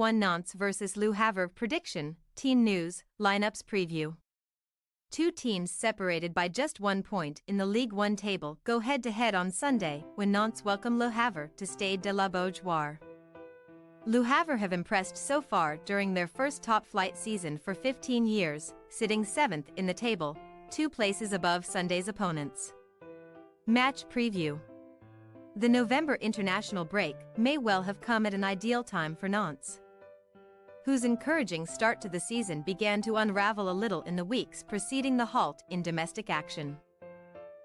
1 Nantes vs Le Havre prediction, team news, lineups preview. Two teams separated by just 1 point in the Ligue 1 table go head-to-head on Sunday when Nantes welcome Le Havre to Stade de la Beaujoire. Le Havre have impressed so far during their first top-flight season for 15 years, sitting 7th in the table, 2 places above Sunday's opponents. Match preview. The November international break may well have come at an ideal time for Nantes, whose encouraging start to the season began to unravel a little in the weeks preceding the halt in domestic action.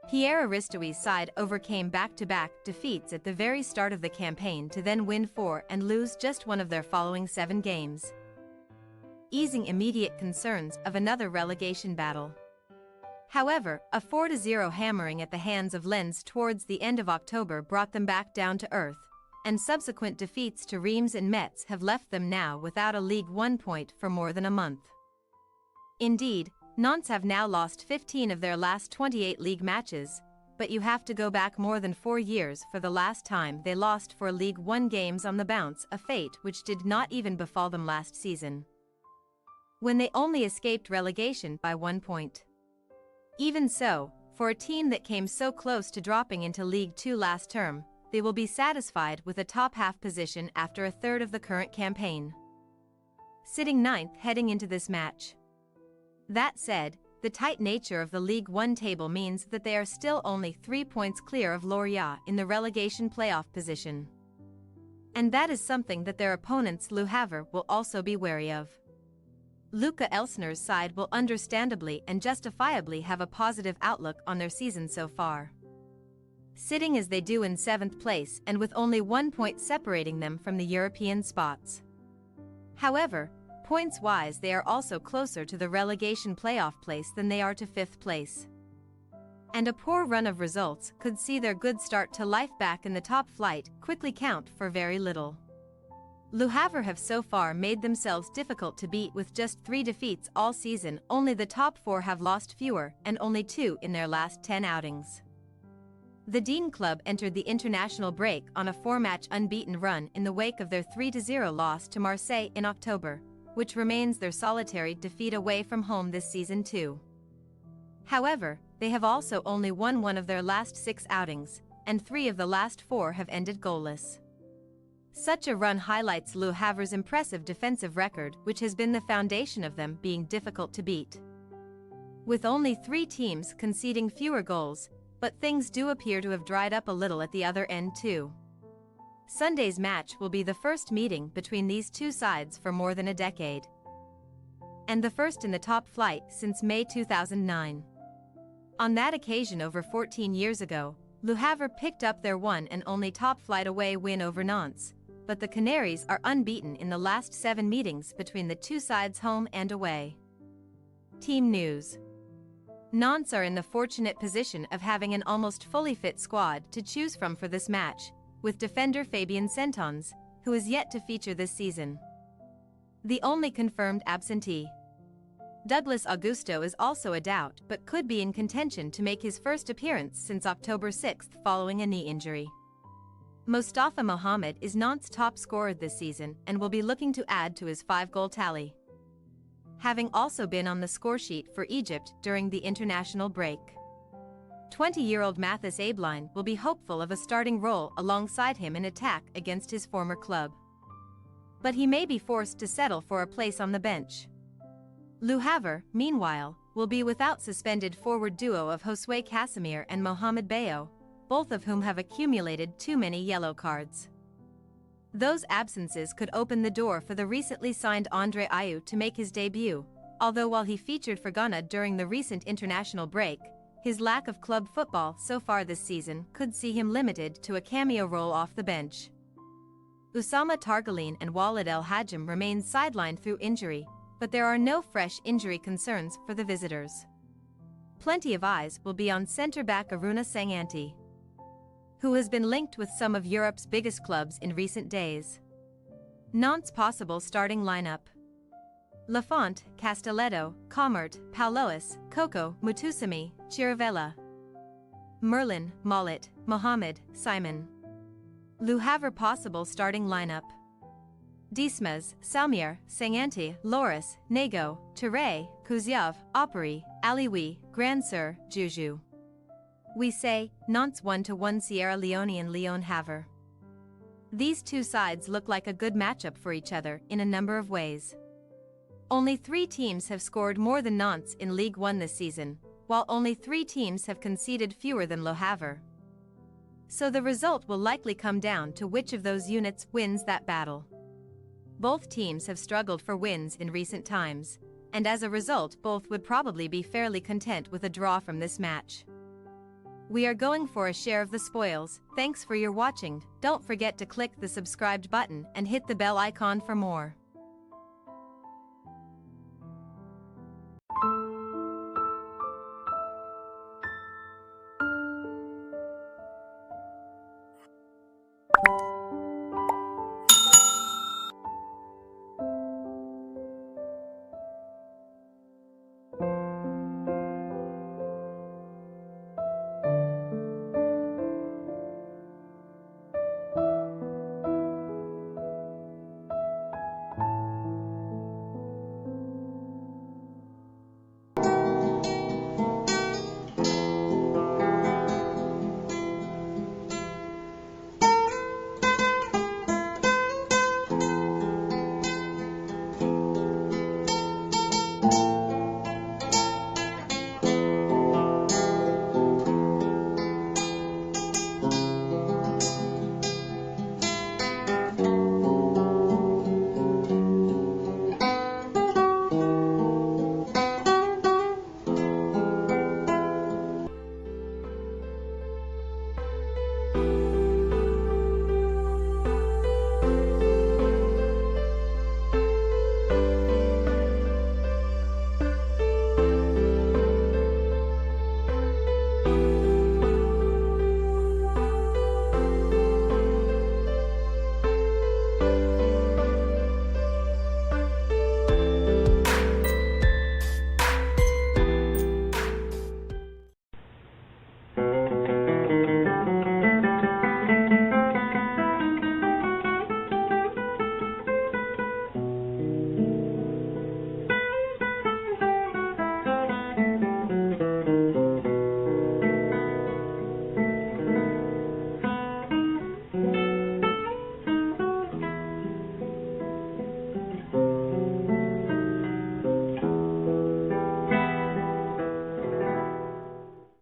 Pierre Aristoi's side overcame back-to-back defeats at the very start of the campaign to then win 4 and lose just one of their following 7 games, easing immediate concerns of another relegation battle. However, a 4-0 hammering at the hands of Lens towards the end of October brought them back down to earth, and subsequent defeats to Reims and Metz have left them now without a Ligue 1 point for more than a month. Indeed, Nantes have now lost 15 of their last 28 league matches, but you have to go back more than 4 years for the last time they lost 4 Ligue 1 games on the bounce, a fate which did not even befall them last season, when they only escaped relegation by 1 point. Even so, for a team that came so close to dropping into Ligue 2 last term, they will be satisfied with a top-half position after a third of the current campaign, sitting 9th heading into this match. That said, the tight nature of the Ligue 1 table means that they are still only 3 points clear of Lorient in the relegation playoff position. And that is something that their opponents Le Havre will also be wary of. Luca Elsner's side will understandably and justifiably have a positive outlook on their season so far, sitting as they do in 7th place and with only 1 point separating them from the European spots. However, points-wise they are also closer to the relegation playoff place than they are to 5th place. And a poor run of results could see their good start to life back in the top flight quickly count for very little. Le Havre have so far made themselves difficult to beat with just 3 defeats all season. Only the top 4 have lost fewer, and only 2 in their last 10 outings. The Dean Club entered the international break on a 4-match unbeaten run in the wake of their 3-0 loss to Marseille in October, which remains their solitary defeat away from home this season too. However, they have also only won 1 of their last 6 outings, and 3 of the last 4 have ended goalless. Such a run highlights Le Havre's impressive defensive record, which has been the foundation of them being difficult to beat, with only 3 teams conceding fewer goals, but things do appear to have dried up a little at the other end too. Sunday's match will be the first meeting between these two sides for more than a decade, and the first in the top flight since May 2009. On that occasion over 14 years ago, Le Havre picked up their one and only top-flight away win over Nantes, but the Canaries are unbeaten in the last 7 meetings between the two sides home and away. Team news. Nantes are in the fortunate position of having an almost fully fit squad to choose from for this match, with defender Fabien Centons, who is yet to feature this season, the only confirmed absentee. Douglas Augusto is also a doubt but could be in contention to make his first appearance since October 6 following a knee injury. Mostafa Mohamed is Nantes' top scorer this season and will be looking to add to his 5-goal tally, having also been on the scoresheet for Egypt during the international break. 20-year-old Mathis Abeline will be hopeful of a starting role alongside him in attack against his former club, but he may be forced to settle for a place on the bench. Le Havre, meanwhile, will be without suspended forward duo of Josue Casimir and Mohamed Bayo, both of whom have accumulated too many yellow cards. Those absences could open the door for the recently signed Andre Ayew to make his debut, although while he featured for Ghana during the recent international break, his lack of club football so far this season could see him limited to a cameo role off the bench. Oussama Targaline and Walid El Hadjim remain sidelined through injury, but there are no fresh injury concerns for the visitors. Plenty of eyes will be on centre-back Aruna Sanganti, who has been linked with some of Europe's biggest clubs in recent days. Nantes' possible starting lineup: Lafont, Castelletto, Comart, Paulois, Coco, Mutusami, Chiravella, Merlin, Mollet, Mohamed, Simon. Le Havre possible starting lineup: Dismas, Salmier, Sanganti, Loris, Nago, Tere, Kuzyev, Opry, Aliwi, Grand Sur, Juju. We say, Nantes 1-1 Sierra Leone and Lyon Havre. These two sides look like a good matchup for each other in a number of ways. Only 3 teams have scored more than Nantes in Ligue 1 this season, while only 3 teams have conceded fewer than Le Havre. So the result will likely come down to which of those units wins that battle. Both teams have struggled for wins in recent times, and as a result both would probably be fairly content with a draw from this match. We are going for a share of the spoils. Thanks for your watching. Don't forget to click the subscribed button and hit the bell icon for more.